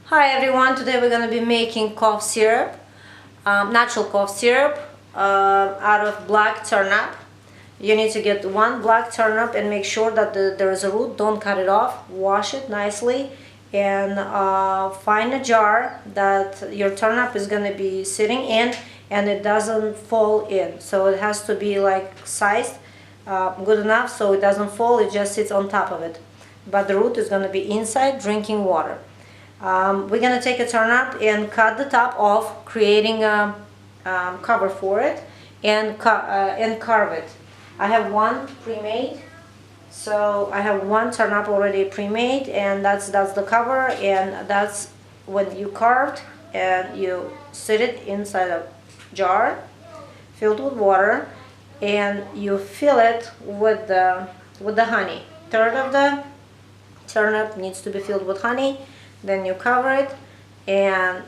Hi everyone, today we're going to be making cough syrup, natural cough syrup out of black turnip. You need to get one black turnip and make sure that there is a root. Don't cut it off. Wash it nicely and find a jar that your turnip is going to be sitting in and it doesn't fall in. So it has to be like sized good enough so it doesn't fall, it just sits on top of it. But the root is going to be inside drinking water. We're going to take a turnip and cut the top off, creating a cover for it and carve it. I have one pre-made, so I have one turnip already pre-made, and that's the cover, and that's when you carved, and you sit it inside a jar filled with water, and you fill it with the honey. Third of the turnip needs to be filled with honey. Then you cover it and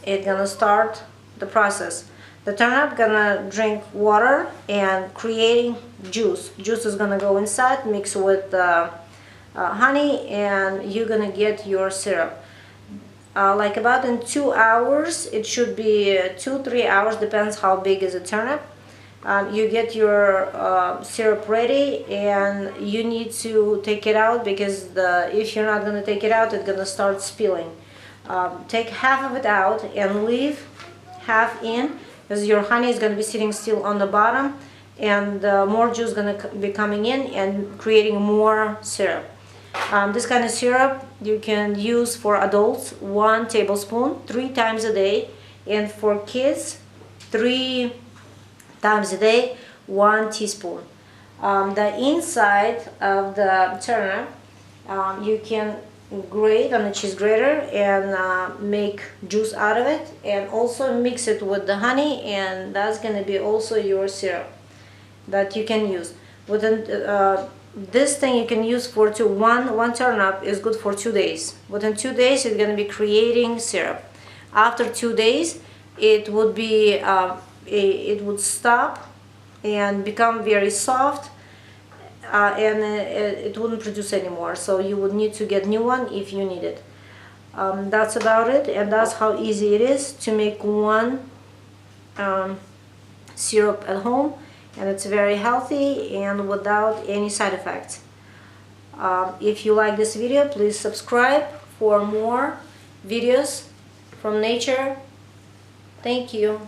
it's gonna start the process. The turnip gonna drink water and creating juice. Juice is gonna go inside, mix with honey, and you're gonna get your syrup. Like about in 2 hours, it should be 2-3 hours, depends how big is the turnip. You get your syrup ready, and you need to take it out because if you're not going to take it out, it's going to start spilling. Take half of it out and leave half in, because your honey is going to be sitting still on the bottom, and more juice is going to be coming in and creating more syrup. This kind of syrup you can use for adults 1 tablespoon 3 times a day, and for kids 3 times a day 1 teaspoon. The inside of the turnip you can grate on a cheese grater and make juice out of it, and also mix it with the honey, and that's going to be also your syrup that you can use. Within this thing you can use for one turnip is good for 2 days. Within 2 days it's going to be creating syrup. After 2 days it would be it would stop and become very soft, and it wouldn't produce anymore, so you would need to get new one if you need it. That's about it, and that's how easy it is to make one syrup at home, and it's very healthy and without any side effects. If you like this video, please subscribe for more videos from nature. Thank you.